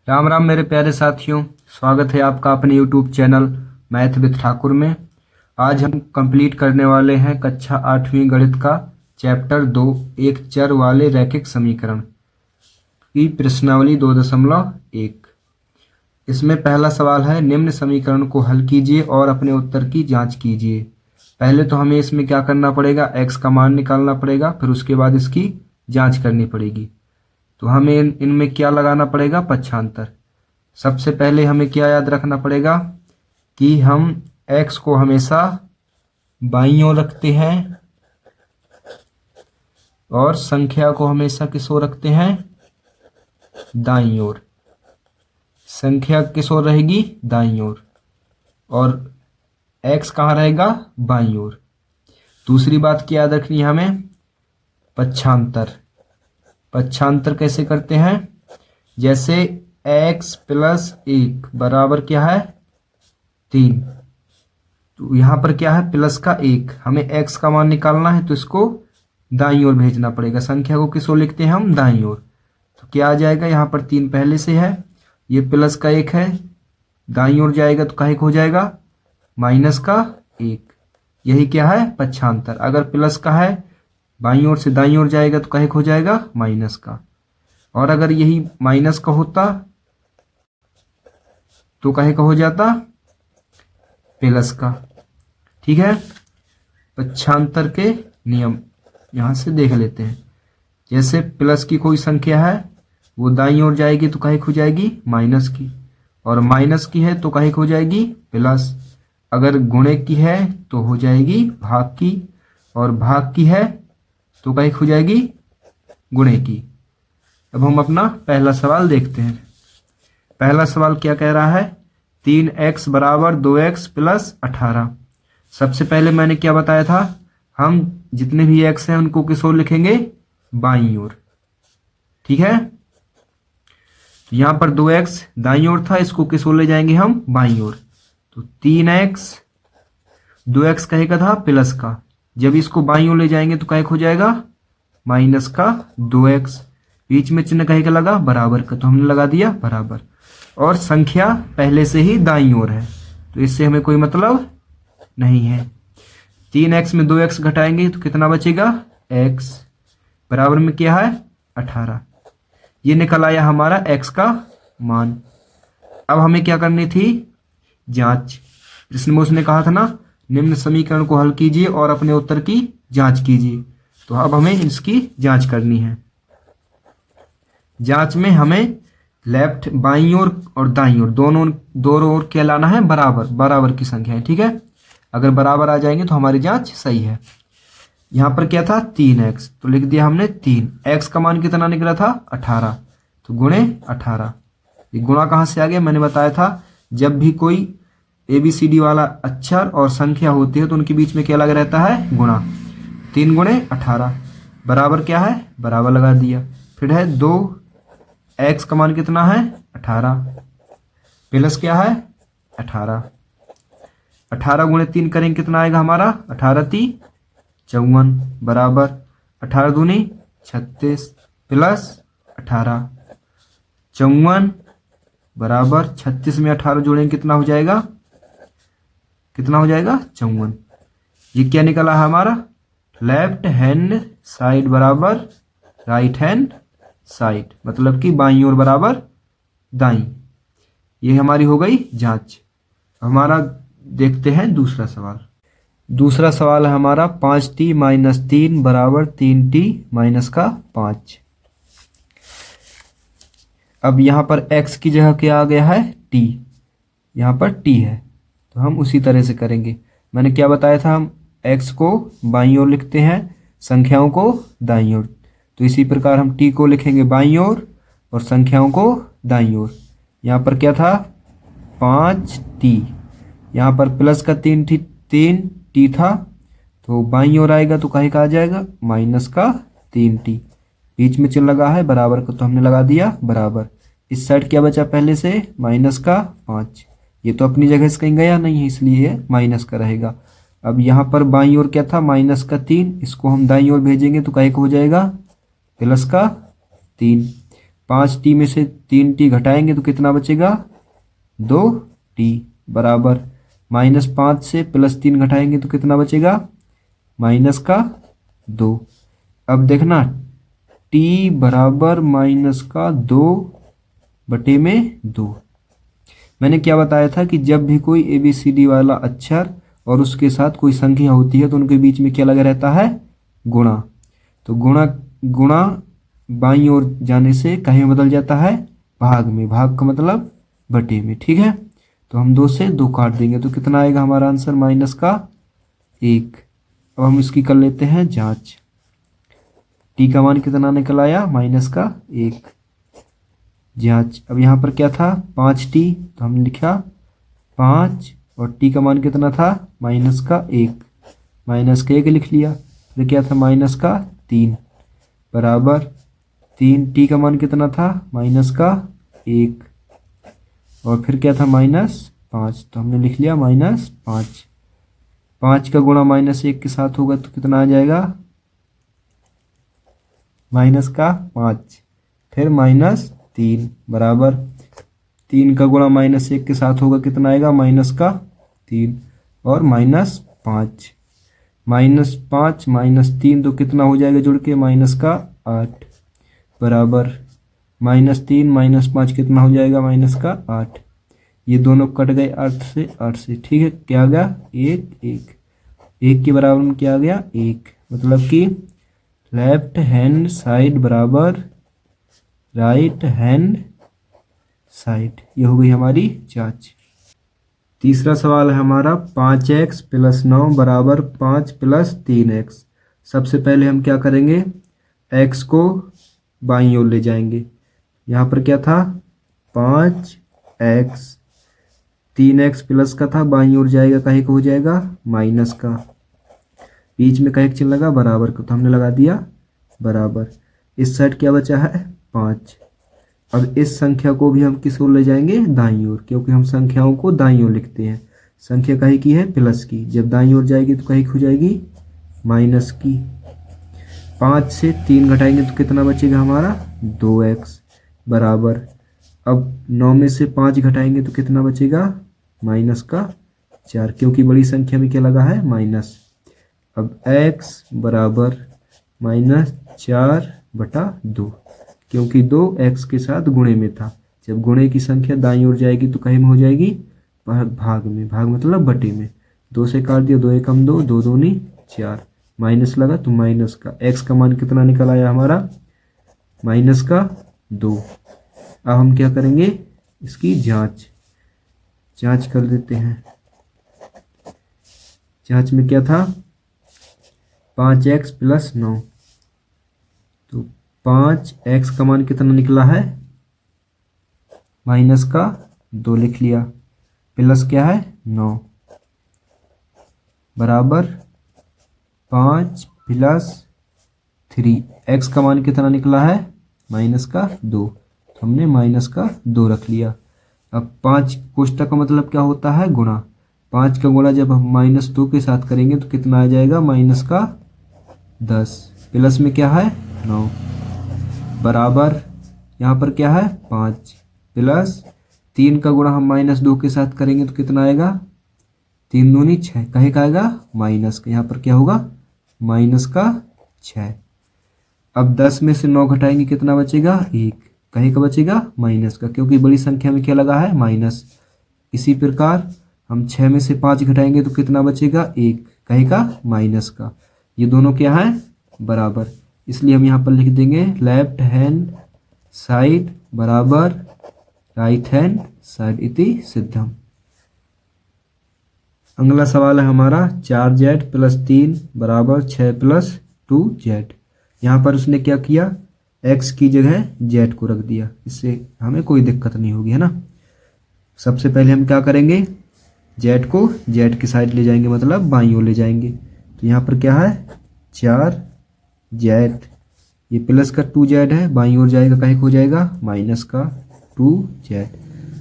राम राम मेरे प्यारे साथियों। स्वागत है आपका अपने YouTube channel math with Thakur में। आज हम कंप्लीट करने वाले हैं कक्षा 8वीं गणित का चैप्टर 2 एक चर वाले रैखिक समीकरण की प्रश्नावली 2.1। इसमें पहला सवाल है, निम्न समीकरण को हल कीजिए और अपने उत्तर की जांच कीजिए। पहले तो हमें इसमें क्या करना पड़ेगा, x का मान निकालना पड़ेगा, फिर उसके बाद इसकी जांच करनी पड़ेगी। तो हमें इनमें क्या लगाना पड़ेगा, पक्षांतर। सबसे पहले हमें क्या याद रखना पड़ेगा कि हम x को हमेशा बाईं ओर रखते हैं और संख्या को हमेशा किस ओर रखते हैं, दाईं ओर। संख्या किस ओर रहेगी, दाईं ओर, और x कहाँ रहेगा, बाईं ओर। दूसरी बात क्या याद रखनी है हमें, पक्षांतर। पक्षांतर कैसे करते हैं, जैसे x प्लस 1 बराबर क्या है, 3। तो यहाँ पर क्या है, प्लस का 1। हमें x का मान निकालना है तो इसको दाईं ओर भेजना पड़ेगा। संख्या को किस ओर लिखते हैं हम, दाईं ओर। तो क्या आ जाएगा, यहाँ पर 3 पहले से है, ये प्लस का 1 है, दाईं ओर जाएगा तो काहे को हो जाएगा, माइनस का 1। यही क्या है, पक्षांतर। अगर प्लस का है, बाईं ओर से दाईं ओर जाएगा तो काहे को हो जाएगा, माइनस का। और अगर यही माइनस का होता तो काहे का हो जाता, प्लस का। ठीक है, पक्षांतर के नियम यहां से देख लेते हैं। जैसे प्लस की कोई संख्या है, वो दाईं ओर जाएगी तो काहे को हो जाएगी, माइनस की, और माइनस की है तो काहे को हो जाएगी, प्लस। अगर गुणे की है तो हो जाएगी भाग की, और भाग की है तो काहे को हो जाएगी, गुणे की। अब हम अपना पहला सवाल देखते हैं। पहला सवाल क्या कह रहा है, 3x बराबर 2x प्लस 18। सबसे पहले मैंने क्या बताया था, हम जितने भी x हैं उनको किस ओर लिखेंगे, बाईं ओर। ठीक है, तो यहां पर 2x दाईं ओर था, इसको किस ओर ले जाएंगे हम, बाईं ओर। तो 3x, 2x कहे का था प्लस का, जब इसको बाईं ओर ले जाएंगे तो कहे हो जाएगा माइनस का 2x। बीच में चिन्ह कहे का लगा बराबर का, तो हमने लगा दिया बराबर। और संख्या पहले से ही दाईं ओर है तो इससे हमें कोई मतलब नहीं है। 3x में 2x घटाएंगे तो कितना बचेगा, x बराबर में क्या है, 18। ये निकल आया हमारा x का मान। अब हमें क्या करनी थी, जांच। जिसमें उसने कहा था ना, निम्न समीकरण को हल कीजिए और अपने उत्तर की जांच कीजिए। तो अब हमें इसकी जांच करनी है। जांच में हमें लेफ्ट बाईं ओर और दाईं ओर दोनों ओर क्या लाना है, बराबर बराबर की संख्या है। ठीक है, अगर बराबर आ जाएंगे तो हमारी जांच सही है। यहां पर क्या था, 3x, तो लिख दिया हमने 3। x का मान कितना निकला था, 18, तो गुणे 18। ये गुणा कहां से आ गया, मैंने बताया था जब भी कोई ABCD वाला अक्षर और संख्या होती है तो उनके बीच में क्या लगा रहता है, गुणा। 3 गुणे 18 बराबर क्या है, बराबर लगा दिया। फिर है 2, x का मान कितना है, 18, प्लस क्या है, 18। 18 गुणे 3 करेंगे कितना आएगा हमारा, 18 × 3 = 54 बराबर 18 दूनी 36 प्लस 18 54 बराबर 36 में 18 जोड़ेंगे कितना हो जाएगा, कितना हो जाएगा, 54। ये क्या निकला है हमारा, लेफ्ट हैंड साइड बराबर राइट हैंड साइड, मतलब कि बाईं ओर बराबर दाईं। ये हमारी हो गई जांच। हमारा देखते हैं दूसरा सवाल। दूसरा सवाल है हमारा, 5t - 3 बराबर 3t - 5। अब यहाँ पर x की जगह क्या आ गया है, t। यहाँ पर t है तो हम उसी तरह से करेंगे। मैंने क्या बताया था, हम x को बाईं ओर लिखते हैं, संख्याओं को दाईं ओर। तो इसी प्रकार हम t को लिखेंगे बाईं ओर और संख्याओं को दाईं ओर। यहाँ पर क्या था, 5t, यहाँ पर प्लस का 3t था, तो बाईं ओर आएगा तो काहे का आ जाएगा, माइनस का 3t। बीच में चिन्ह लगा है बराबर का, तो हमने लगा दिया बराबर। इस साइड क्या बचा पहले से, माइनस का 5। ये तो अपनी जगह से कहीं गया नहीं है इसलिए ये माइनस का रहेगा। अब यहाँ पर बाईं ओर क्या था, माइनस का 3, इसको हम दाईं ओर भेजेंगे तो काहे का हो जाएगा, प्लस का 3। 5t में से 3t घटाएंगे तो कितना बचेगा, 2t बराबर -5 से +3 घटाएंगे तो कितना बचेगा, -2। अब देखना t बराबर -2/2। मैंने क्या बताया था कि जब भी कोई ABCD वाला अक्षर और उसके साथ कोई संख्या होती है तो उनके बीच में क्या लगा रहता है, गुणा। तो गुणा गुणा बाईं ओर जाने से कहीं बदल जाता है, भाग में। भाग का मतलब बटे में, ठीक है। तो हम 2 से 2 काट देंगे तो कितना आएगा हमारा आंसर, -1। अब हम इसकी कर लेते हैं जांच। t का मान कितना निकल आया, -1। जांच। अब यहाँ पर क्या था, 5t, तो हमने लिखा 5 और t का मान कितना था, -1। -1 लिख लिया। फिर क्या था, -3 बराबर 3। t का मान कितना था, -1। और फिर क्या था, -5, तो हमने लिख लिया -5। 5 का गुणा -1 के साथ होगा तो कितना आ जाएगा, -5। फिर -3 बराबर 3 का गुणा -1 के साथ होगा कितना आएगा, -3 और -5। -5 -3 तो कितना हो जाएगा जुड़ के, -8 बराबर -3 -5 कितना हो जाएगा, -8। ये दोनों कट गए 8 से, ठीक है। क्या आ गया, 1 के बराबर में क्या आ गया, 1। मतलब कि लेफ्ट हैंड साइड बराबर राइट हैंड साइड। ये हो गई हमारी जांच। तीसरा सवाल है हमारा, 5x + 9 बराबर 5 + 3x। सबसे पहले हम क्या करेंगे, x को बाईं ओर ले जाएंगे। यहाँ पर क्या था, 5x, 3x प्लस का था, बाईं ओर जाएगा कहीं को हो जाएगा माइनस का। बीच में कहीं चिन्ह लगा बराबर का, तो हमने लगा दिया बराबर। इस साइड क्या बचा है, 5। अब इस संख्या को भी हम किस ओर ले जाएंगे, दाईं ओर, क्योंकि हम संख्याओं को दाईं ओर लिखते हैं। संख्या कहीं की है, प्लस की, जब दाईं ओर जाएगी तो कहीं हो जाएगी माइनस की। 5 से 3 घटाएंगे तो कितना बचेगा हमारा, 2x बराबर। अब 9 में से 5 घटाएंगे तो कितना बचेगा, -4, क्योंकि बड़ी संख्या में क्या लगा है, माइनस। अब x बराबर -4/2, क्योंकि 2 x के साथ गुणे में था। जब गुणे की संख्या दाईं ओर जाएगी तो कहीं में हो जाएगी, भाग में। भाग मतलब बटे में। 2 से काट दिया, 2 एकम 2, 2 दूनी 4, माइनस लगा तो माइनस का। x का मान कितना निकल आया हमारा, -2। अब हम क्या करेंगे, इसकी जांच कर देते हैं। जांच में क्या था, 5x + 9, तो 5x का मान कितना निकला है, -2 लिख लिया, प्लस क्या है 9 बराबर 5 + 3। x का मान कितना निकला है, -2, तो हमने -2 रख लिया। अब 5 कोष्टक का मतलब क्या होता है, गुणा। 5 का गुणा जब हम -2 के साथ करेंगे तो कितना आ जाएगा, -10, प्लस में क्या है 9 बराबर, यहाँ पर क्या है 5 प्लस 3 का गुणा हम -2 के साथ करेंगे तो कितना आएगा, 3 दूनी 6, कहे का आएगा माइनस का। यहाँ पर क्या होगा, -6। अब 10 में से 9 घटाएंगे कितना बचेगा, 1, कहे का बचेगा माइनस का, क्योंकि बड़ी संख्या में क्या लगा है, माइनस। इसी प्रकार हम 6 में से 5 घटाएंगे तो कितना बचेगा, 1, कहे का माइनस का। ये दोनों क्या है, बराबर, इसलिए हम यहाँ पर लिख देंगे लेफ्ट हैंड साइड बराबर राइट हैंड साइड इति सिद्धम। अगला सवाल है हमारा, 4z + 3 बराबर 6 + 2z। यहाँ पर उसने क्या किया, x की जगह z को रख दिया, इससे हमें कोई दिक्कत नहीं होगी, है ना। सबसे पहले हम क्या करेंगे, z को z की साइड ले जाएंगे, मतलब बाईं ओर ले जाएंगे। तो यहाँ पर क्या है, 4z, ये प्लस का 2z है, बाईं ओर जाएगा कहीं हो जाएगा माइनस का 2z,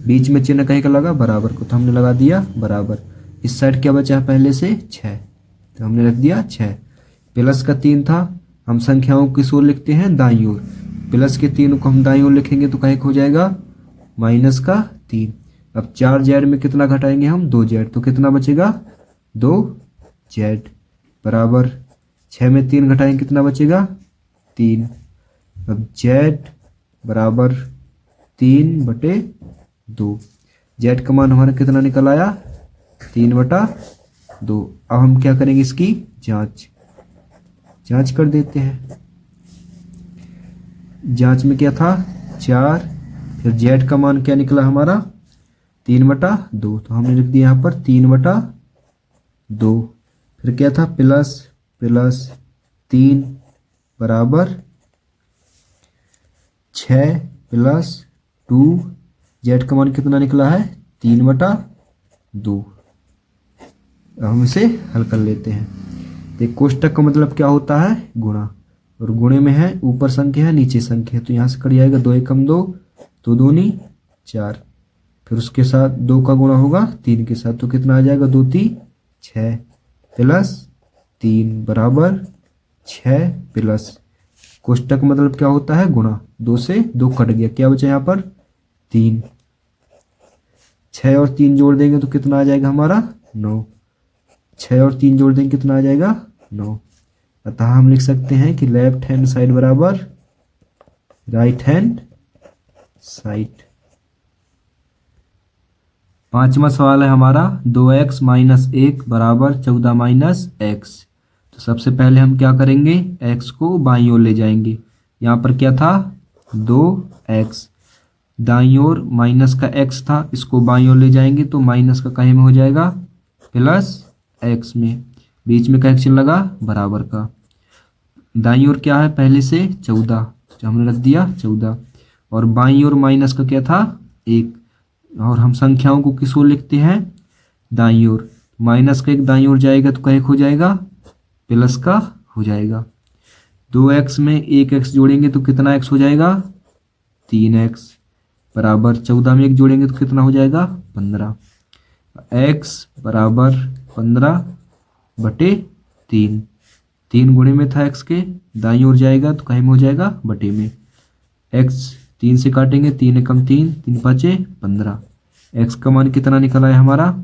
बीच में चिन्ह कहीं का लगा बराबर को, तो हमने लगा दिया बराबर। इस साइड क्या बचा है पहले से, 6, तो हमने रख दिया 6। प्लस का 3 था, हम संख्याओं किस ओर लिखते हैं, दाईं ओर, प्लस के 3 को हम दाईं ओर लिखेंगे तो क्या हो जाएगा माइनस का 3। अब 4z में कितना घटाएंगे हम 2z, तो कितना बचेगा 2z बराबर 6 में 3 घटाएंगे कितना बचेगा 3। अब z बराबर 3/2। z का मान हमारा कितना निकल आया 3/2। अब हम क्या करेंगे इसकी जांच कर देते हैं। जांच में क्या था 4, फिर z का मान क्या निकला हमारा 3/2, तो हमने लिख दिया यहाँ पर 3/2। फिर क्या था प्लस 3 बराबर 6 + 2, z का मान कितना निकला है 3/2। अब हम इसे हल कर लेते हैं। तो कोष्टक का मतलब क्या होता है गुणा, और गुणे में है ऊपर संख्या है नीचे संख्या है, तो यहाँ से कट जाएगा 2 एकम 2, 2 दूनी 4, फिर उसके साथ 2 का गुणा होगा 3 के साथ, तो कितना आ जाएगा 2 3 6 + 3 बराबर 6 प्लस कोष्टक मतलब क्या होता है गुणा, 2 से 2 कट गया, क्या बचा यहाँ पर 3, 6 और 3 जोड़ देंगे तो कितना आ जाएगा हमारा 9, 6 और 3 जोड़ देंगे कितना आ जाएगा 9। अतः हम लिख सकते हैं कि लेफ्ट हैंड साइड बराबर राइट हैंड साइड। 5वां सवाल है हमारा 2x - 1 बराबर 14 - x। तो सबसे पहले हम क्या करेंगे x को बाईं ओर ले जाएंगे। यहाँ पर क्या था 2x, दाईं ओर माइनस का x था, इसको बाईं ओर ले जाएंगे तो माइनस का कहीं में हो जाएगा प्लस x में, बीच में का चिन्ह लगा बराबर का। दाईं ओर क्या है पहले से 14, जो हमने रख दिया 14, और बाईं ओर माइनस का क्या था 1, और हम संख्याओं को किस ओर लिखते हैं दाईं ओर। माइनस का 1 दाईं ओर जाएगा तो क्या हो जाएगा प्लस का हो जाएगा। 2x में 1x जोड़ेंगे तो कितना x हो जाएगा 3x बराबर 14 में 1 जोड़ेंगे तो कितना हो जाएगा 15। x बराबर 15/3, 3 गुणे में था x के, दाईं ओर जाएगा तो कहीं में हो जाएगा बटे में। x 3 से काटेंगे 3 एकम 3, 3 पाँचे 15। x का मान कितना निकल आया हमारा,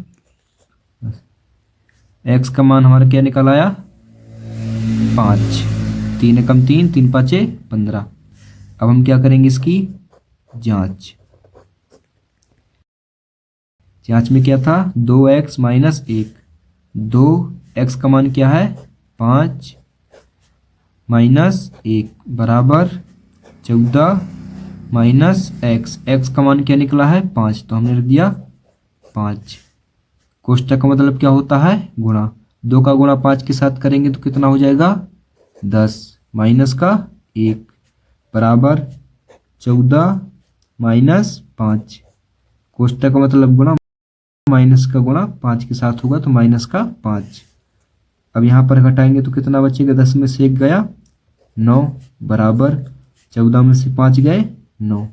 x का मान हमारा क्या निकल आया 5, 3 एकम 3, 3 पाँचे 15। अब हम क्या करेंगे इसकी जांच में क्या था 2x - 1, 2x का मान क्या है 5 - 1 बराबर 14 - x का मान क्या निकला है 5, तो हमने लिख दिया 5। कोष्टक का मतलब क्या होता है गुणा, 2 का गुणा 5 के साथ करेंगे तो कितना हो जाएगा 10 माइनस का 1 बराबर 14 - 5। कोष्टक का मतलब गुणा, माइनस का गुणा 5 के साथ होगा तो माइनस का 5। अब यहाँ पर घटाएंगे तो कितना बचेगा 10 में से 1 गया 9 बराबर 14 में से 5 गए 9।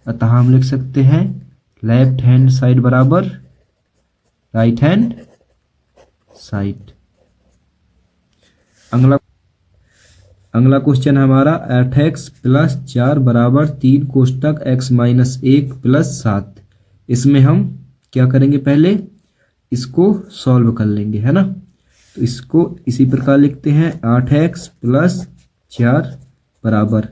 अतः हम लिख सकते हैं लेफ्ट हैंड साइड बराबर राइट हैंड साइड। अगला क्वेश्चन है हमारा 8x + 4 बराबर 3 कोष्टक x - 1 + 7। इसमें हम क्या करेंगे पहले इसको सॉल्व कर लेंगे है ना। तो इसको इसी प्रकार लिखते हैं 8x + 4 बराबर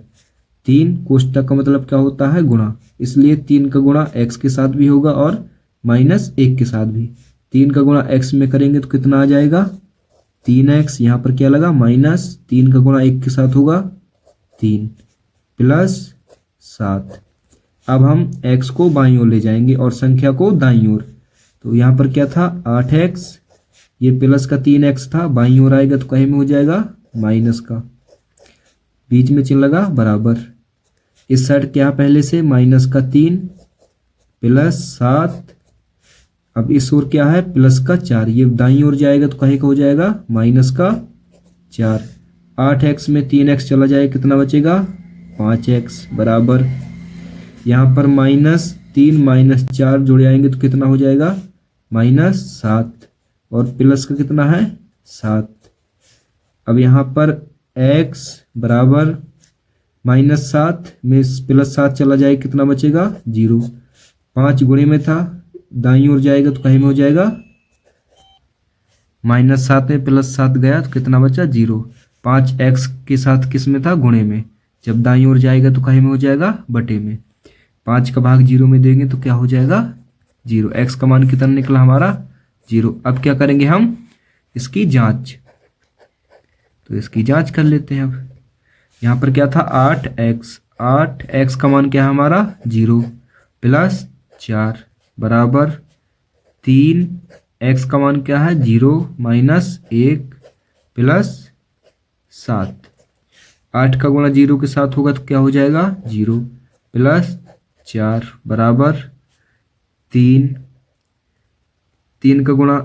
3, कोष्टक का मतलब क्या होता है गुणा, इसलिए 3 का गुणा x के साथ भी होगा और -1 के साथ भी। 3 का गुणा x में करेंगे तो कितना आ जाएगा 3x, यहाँ पर क्या लगा -3 का गुणा 1 के साथ होगा 3 + 7। अब हम x को बाईं ओर ले जाएंगे और संख्या को दाईं ओर। तो यहाँ पर क्या था 8x, ये प्लस का 3x था, बाईं ओर आएगा तो कहीं में हो जाएगा माइनस का, बीच में चिन्ह लगा बराबर। इस साइड क्या पहले से माइनस का 3 + 7, अब इस ओर क्या है प्लस का 4, ये दाईं ओर जाएगा तो कहीं का हो जाएगा माइनस का 4। 8x में 3x चला जाए कितना बचेगा 5x बराबर, यहाँ पर -3 - 4 जुड़ आएंगे तो कितना हो जाएगा -7, और प्लस का कितना है 7। अब यहाँ पर x बराबर -7 में +7 चला जाए कितना बचेगा 0। 5 गुणे में था, दाईं ओर जाएगा तो कहीं में हो जाएगा, -7 में +7 गया तो कितना बचा 0। 5x के साथ किस में था गुणे में, जब दाईं ओर जाएगा तो कहीं में हो जाएगा बटे में। 5 का भाग 0 में देंगे तो क्या हो जाएगा 0। x का मान कितना निकला हमारा 0। अब क्या करेंगे हम इसकी जांच, तो इसकी जांच कर लेते हैं। अब यहाँ पर क्या था 8x, 8x का मान क्या है हमारा 0 +4 बराबर 3, x का मान क्या है 0 -1 +7। 8 का गुणा 0 के साथ होगा तो क्या हो जाएगा 0 +4 बराबर 3, 3 का गुणा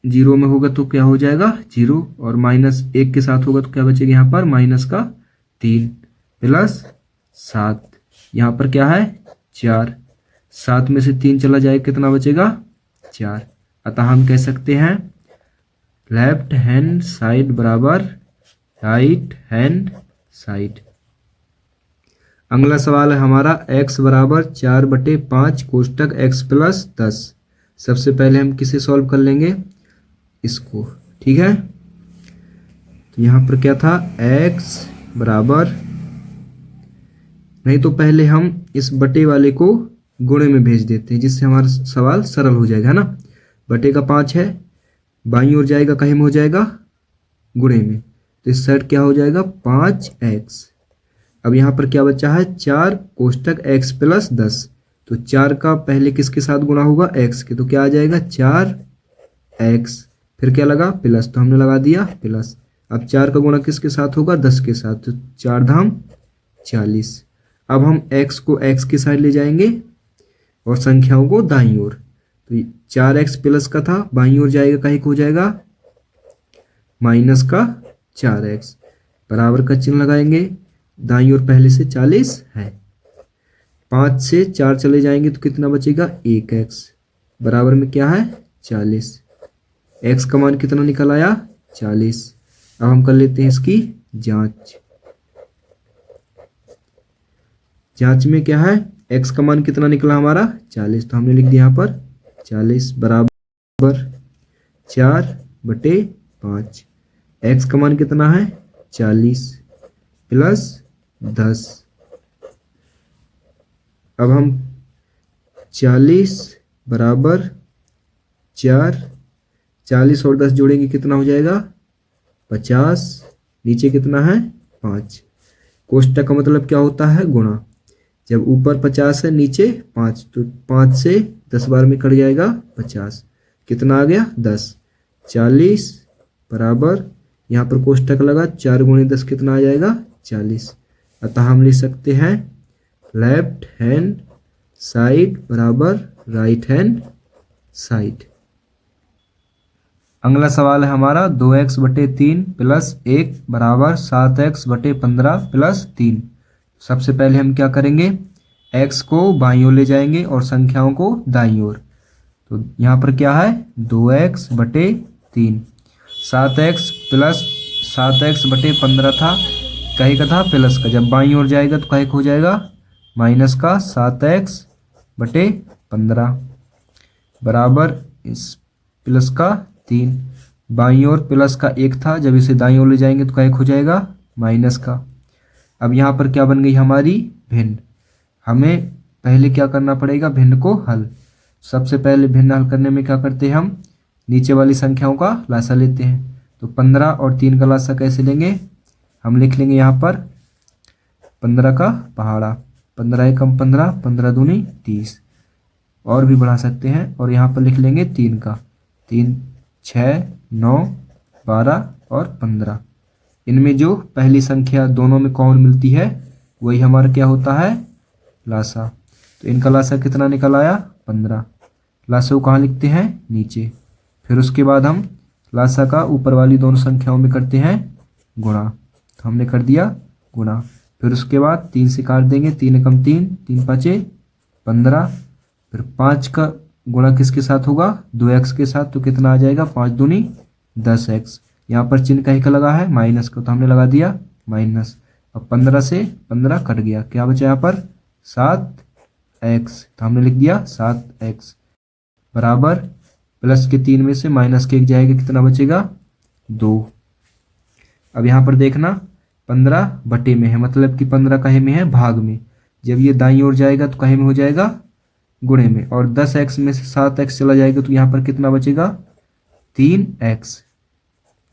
0 में होगा तो क्या हो जाएगा 0, और -1 के साथ होगा तो क्या बचेगा यहाँ पर -3 +7। यहाँ पर क्या है 4, 7 में से 3 चला जाए कितना बचेगा 4। अतः हम कह सकते हैं लेफ्ट हैंड साइड बराबर राइट हैंड साइड। अगला सवाल है हमारा x बराबर 4/5 कोष्टक x + 10। सबसे पहले हम किसे सॉल्व कर लेंगे इसको, ठीक है। तो यहाँ पर क्या था x बराबर, नहीं तो पहले हम इस बटे वाले को गुणे में भेज देते हैं जिससे हमारा सवाल सरल हो जाएगा, है ना। बटे का 5 है, बाईं ओर जाएगा कहीं में हो जाएगा गुणे में, तो इस साइड क्या हो जाएगा 5x। अब यहाँ पर क्या बचा है 4 कोष्टक x + 10, तो 4 का पहले किसके साथ गुणा होगा x के, तो क्या आ जाएगा 4x, फिर क्या लगा प्लस, तो हमने लगा दिया प्लस। अब 4 का गुणा किसके साथ होगा 10 के साथ, तो 4 धाम 40। अब हम x को x की साइड ले जाएंगे और संख्याओं को दाईं ओर, तो 4x प्लस का था, बाईं ओर जाएगा कहीं को हो जाएगा -4x, बराबर का चिन्ह लगाएंगे, दाईं ओर पहले से 40 है। 5 से 4 चले जाएंगे तो कितना बचेगा 1x, बराबर में क्या है 40। x का मान कितना निकल आया 40। अब हम कर लेते हैं इसकी जांच। जांच में क्या है x का मान कितना निकला हमारा 40, तो हमने लिख दिया यहाँ पर 40 बराबर 4/5। x का मान कितना है 40 + 10। अब हम 40 बराबर 4, 40 और 10 जोड़ेंगे कितना हो जाएगा 50, नीचे कितना है 5। कोष्टक का मतलब क्या होता है गुणा, जब ऊपर 50 है नीचे 5, तो 5 से 10 बार में कट जाएगा 50, कितना आ गया 10। 40 बराबर, यहाँ पर कोष्टक लगा 4 × 10 कितना आ जाएगा 40। अतः हम लिख सकते हैं लेफ्ट हैंड साइड बराबर राइट हैंड साइड। अगला सवाल है हमारा 2x/3 + 1 बराबर 7x/15 + 3। सबसे पहले हम क्या करेंगे x को बाईं ओर ले जाएंगे और संख्याओं को दाईं ओर। तो यहाँ पर क्या है 2x/3, 7x/15 था, कहीं का था प्लस का, जब बाईं ओर जाएगा तो कहीं हो जाएगा माइनस का 7x/15 बराबर इस प्लस का 3। बाईं ओर प्लस का 1 था, जब इसे दाईं ओर ले जाएंगे तो कहीं हो जाएगा माइनस का। अब यहाँ पर क्या बन गई हमारी भिन्न। हमें पहले क्या करना पड़ेगा भिन्न को हल। सबसे पहले भिन्न हल करने में क्या करते हैं हम नीचे वाली संख्याओं का लासा लेते हैं। तो 15 और 3 का लासा कैसे लेंगे, हम लिख लेंगे यहाँ पर 15 का पहाड़ा, 15 एकम 15, 15 दूनी 30, और भी बढ़ा सकते हैं। और यहाँ पर लिख लेंगे 3 का, 3 6 9 12 और 15। इनमें जो पहली संख्या दोनों में कॉमन मिलती है वही हमारा क्या होता है लासा। तो इनका लासा कितना निकल आया 15। लासा को कहाँ लिखते हैं नीचे। फिर उसके बाद हम लासा का ऊपर वाली दोनों संख्याओं में करते हैं गुणा। तो हमने कर दिया गुणा। फिर उसके बाद 3 से काट देंगे, 3 एकम 3, 3 पाँचे 15। फिर 5 का गुणा किसके साथ होगा 2x के साथ, तो कितना आ जाएगा 5 दूनी 10x। यहाँ पर चिन्ह कहीं का लगा है माइनस का, तो हमने लगा दिया माइनस। अब 15 से 15 कट गया, क्या बचा यहाँ पर 7x, तो हमने लिख दिया 7x बराबर प्लस के 3 में से माइनस के 1 जाएगा, कितना बचेगा 2। अब यहाँ पर देखना 15 बटे में है, मतलब कि 15 कहे में है भाग में, जब ये दाईं ओर जाएगा तो कहे में हो जाएगा गुणे में, और 10x में से 7x चला जाएगा तो यहाँ पर कितना बचेगा 3x,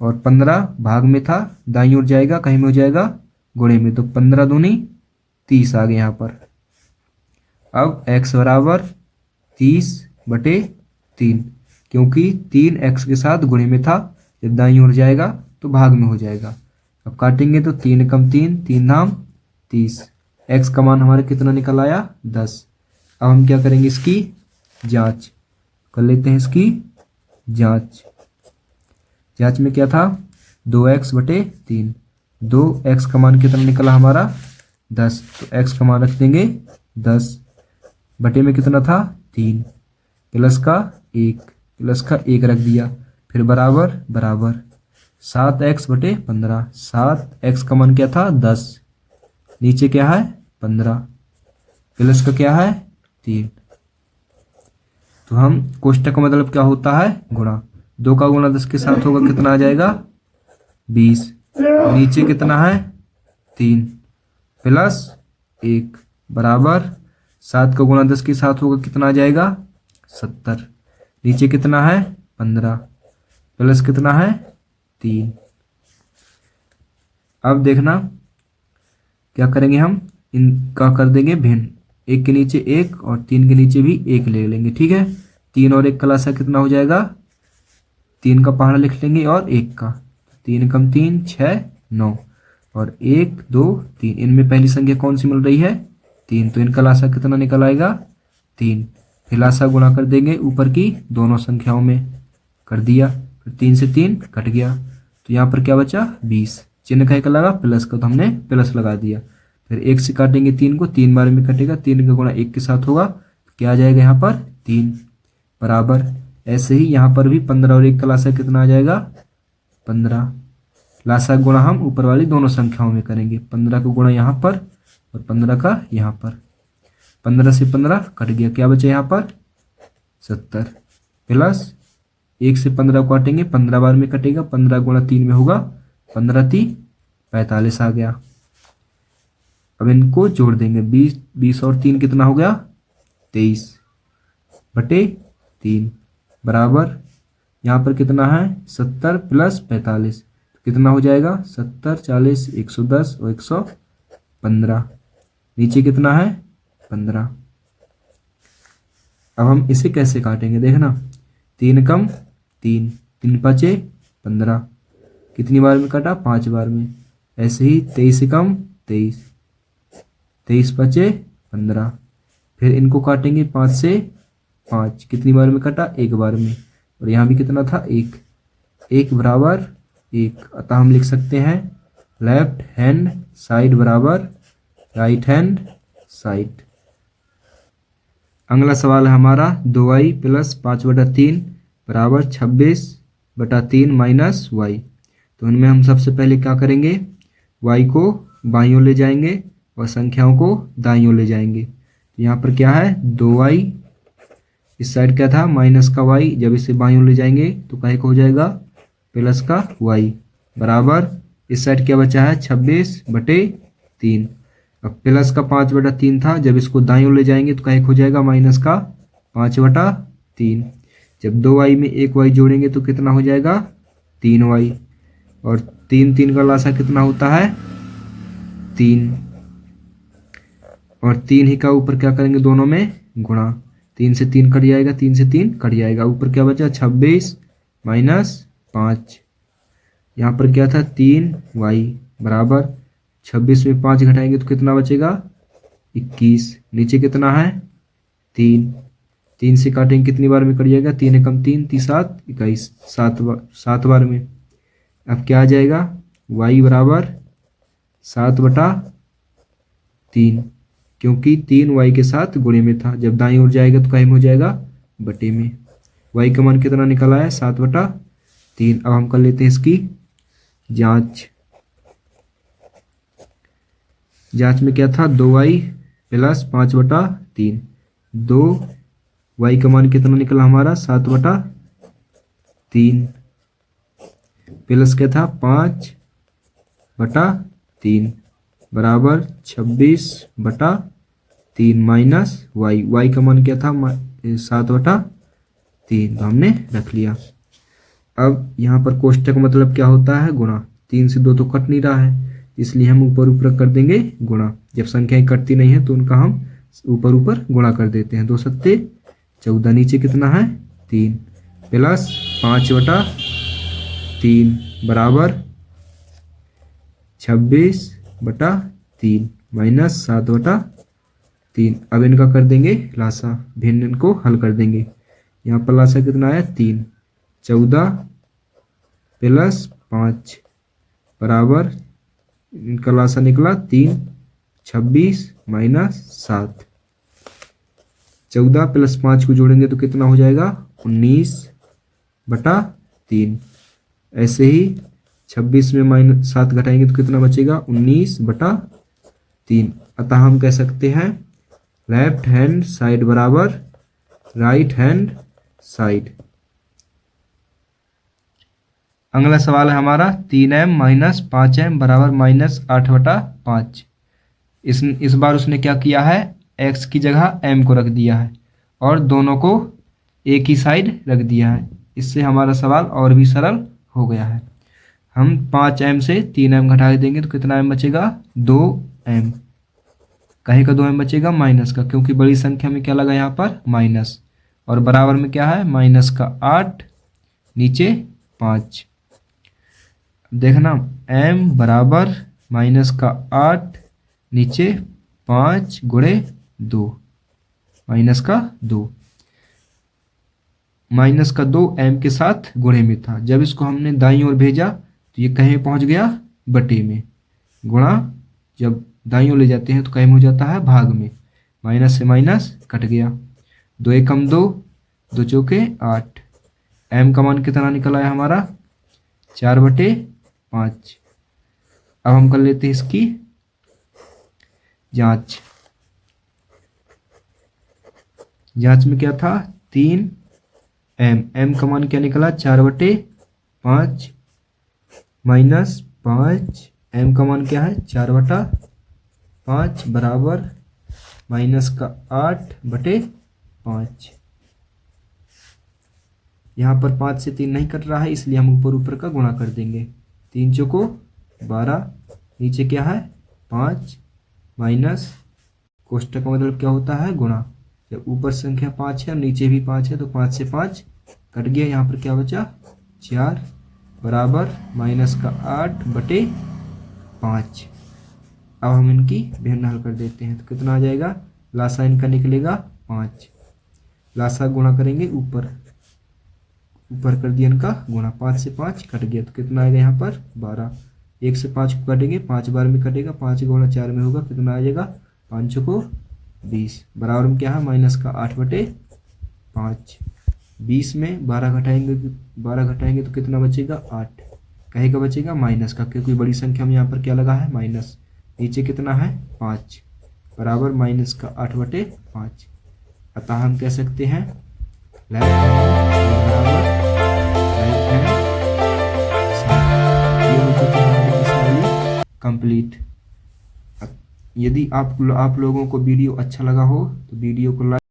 और 15 भाग में था दाईं ओर जाएगा कहीं में हो जाएगा गुणे में, तो 15 दूनी 30 आ गए यहाँ पर। अब x बराबर 30 बटे 3, क्योंकि 3x के साथ गुणे में था, जब दाईं ओर जाएगा तो भाग में हो जाएगा। अब काटेंगे तो 3 कम 3, 3 धाम 30, x का मान हमारे कितना निकल आया 10। अब हम क्या करेंगे, इसकी जांच कर लेते हैं, इसकी जांच। जांच में क्या था 2x बटे 3, 2x का मान कितना निकला हमारा 10, तो x का मान रख देंगे 10 बटे में कितना था 3, प्लस का 1 रख दिया, फिर बराबर बराबर 7x बटे 15, 7x का मान क्या था 10, नीचे क्या है 15, प्लस का क्या है 3, तो हम कोष्टक का मतलब क्या होता है गुणा, 2 का गुणा 10 के साथ होगा कितना आ जाएगा 20, नीचे कितना है 3 प्लस 1 बराबर 7 का गुणा 10 के साथ होगा कितना आ जाएगा 70, नीचे कितना है 15 प्लस कितना है 3। अब देखना क्या करेंगे, हम इनका कर देंगे भिन्न, 1 के नीचे 1 और 3 के नीचे भी 1 ले लेंगे, ठीक है। 3 और 1 का लसा कितना हो जाएगा, 3 का पहाड़ा लिख लेंगे और 1 का, 3 कम 3 6 9, और 1 2 3, इनमें पहली संख्या कौन सी मिल रही है 3, तो इनका लासा कितना निकल आएगा 3, फिर लासा गुणा कर देंगे ऊपर की दोनों संख्याओं में, कर दिया, फिर 3 से 3 कट गया, तो यहाँ पर क्या बचा 20, चिन्ह कहीं का लगा प्लस का, तो हमने प्लस लगा दिया, फिर 1 से काटेंगे 3 को, 3 बार में कटेगा, 3 का गुणा 1 के साथ होगा, क्या आ जाएगा यहाँ पर 3 बराबर, ऐसे ही यहाँ पर भी 15 और 1 का लासा कितना आ जाएगा 15, लासा गुणा हम ऊपर वाली दोनों संख्याओं में करेंगे, 15 का गुणा यहाँ पर और 15 का यहाँ पर, 15 से 15 कट गया, क्या बचा यहाँ पर 70, प्लस 1 से 15 को काटेंगे, 15 बार में कटेगा, 15 गुणा 3 में होगा 15 3 45 आ गया। अब इनको जोड़ देंगे, 20 और 3 कितना हो गया 23 बटे 3 बराबर, यहाँ पर कितना है 70 प्लस 45, कितना हो जाएगा 70 40 110 और 115, नीचे कितना है 15। अब हम इसे कैसे काटेंगे, देखना 3 कम 3, 3 5 15, कितनी बार में कटा 5 बार में, ऐसे ही 23 कम 23, 23 5 15, फिर इनको काटेंगे 5 से 5, कितनी बार में कटा 1 बार में, और यहाँ भी कितना था 1 बराबर 1, अतः हम लिख सकते हैं लेफ्ट हैंड साइड बराबर राइट हैंड साइड। अगला सवाल है हमारा 2y प्लस 5/3 बराबर 26/3 माइनस y, तो उनमें हम सबसे पहले क्या करेंगे, y को बाईं ओर ले जाएंगे और संख्याओं को दाईं ओर ले जाएंगे, तो यहाँ पर क्या है 2y, इस साइड क्या था माइनस का y, जब इसे बाईं ओर ले जाएंगे तो क्या हो जाएगा प्लस का y बराबर, इस साइड क्या बचा है 26/3, अब प्लस का 5/3 था, जब इसको दाईं ओर ले जाएंगे तो क्या हो जाएगा माइनस का 5/3, जब 2y में 1y जोड़ेंगे तो कितना हो जाएगा 3y, और 3 का लासा कितना होता है 3, और 3 ही का ऊपर क्या करेंगे दोनों में गुणा, 3 से 3 कट जाएगा, 3 से 3 कट जाएगा, ऊपर क्या बचा 26 माइनस 5, यहाँ पर क्या था 3y बराबर 26 में 5 घटाएंगे तो कितना बचेगा 21, नीचे कितना है 3 से काटेंगे कितनी बार में कट जाएगा, 3 कम 3 3 7 21, 7 बार में। अब क्या आ जाएगा y बराबर 7/3, क्योंकि 3y के साथ गुणे में था, जब दाईं ओर जाएगा तो कहीं में हो जाएगा बटे में, y का मान कितना निकला है 7/3। अब हम कर लेते हैं इसकी जांच। जांच में क्या था, 2y प्लस 5/3। 2y का मान कितना निकला हमारा, 7/3 प्लस क्या था 5/3 बराबर 26/3 माइनस y का मान क्या था 7/3, तो हमने रख लिया। अब यहाँ पर कोष्टक मतलब क्या होता है, गुणा। 3 से 2 तो कट नहीं रहा है, इसलिए हम ऊपर ऊपर कर देंगे गुणा। जब संख्याएं कटती नहीं है तो उनका हम ऊपर ऊपर गुणा कर देते हैं। 2 सत्ते 14, नीचे कितना है 3 प्लस 5/3 बराबर 26/3 माइनस 7/3। अब इनका कर देंगे लासा, भिन्न को हल कर देंगे। यहाँ पर लासा कितना आया 3, 14 प्लस 5 बराबर, इनका लासा निकला 3, 26 माइनस 7। 14 प्लस 5 को जोड़ेंगे तो कितना हो जाएगा 19/3। ऐसे ही 26 में माइनस 7 घटाएंगे तो कितना बचेगा 19/3। अतः हम कह सकते हैं लेफ्ट हैंड साइड बराबर राइट हैंड साइड। अगला सवाल है हमारा 3m माइनस 5m बराबर माइनस 8/5। इस बार उसने क्या किया है, x की जगह m को रख दिया है और दोनों को एक ही साइड रख दिया है। इससे हमारा सवाल और भी सरल हो गया है। हम 5m से 3m घटा देंगे तो कितना m बचेगा 2m। कहे का 2m बचेगा माइनस का, क्योंकि बड़ी संख्या में क्या लगा यहाँ पर माइनस, और बराबर में क्या है माइनस का 8 नीचे 5। देखना m बराबर माइनस का 8 नीचे 5 गुणे 2 माइनस का 2। माइनस का 2 m के साथ गुणे में था, जब इसको हमने दाईं ओर भेजा तो ये कहीं पहुंच गया बटे में। गुणा जब दाईं ओर ले जाते हैं तो कहीं हो जाता है भाग में, माइनस से माइनस कट गया। 2 एकम 2, 2 चौके 8। m का मान कितना निकला है हमारा 4/5। अब हम कर लेते हैं इसकी जांच। जांच में क्या था 3m का मान क्या निकला 4/5 माइनस 5, m का मान क्या है 4/5 बराबर माइनस का 8/5। यहाँ पर 5 से 3 नहीं कट रहा है, इसलिए हम ऊपर ऊपर का गुणा कर देंगे। 3 चौको 12, नीचे क्या है 5 माइनस, कोष्टक का मतलब क्या होता है गुणा। जब ऊपर संख्या 5 है और नीचे भी 5 है तो 5 से 5 कट गया। यहाँ पर क्या बचा 4 बराबर माइनस का 8/5। अब हम इनकी भिन्न हल कर देते हैं तो कितना आ जाएगा, लासा इनका निकलेगा 5। लासा गुणा करेंगे ऊपर कर दिया इनका गुणा, 5 से 5 कट गया तो कितना आएगा यहाँ पर 12। 1 से 5 को काटेंगे 5 बार में कटेगा, 5 गुणा 4 में होगा, कितना आ जाएगा 5 को 20 बराबर में क्या है माइनस का 8/5। 20 में 12 घटाएंगे तो कितना बचेगा 8। कहे का बचेगा माइनस का, क्योंकि बड़ी संख्या में यहाँ पर क्या लगा है माइनस। नीचे कितना है 5 बराबर माइनस का 8/5। अतः हम कह सकते हैं लेफ्ट हैंड बराबर राइट हैंड साइड। ये हो चुकी है हमारी प्रश्नावली कंप्लीट। यदि आप लोगों को वीडियो अच्छा लगा हो तो वीडियो को लाइक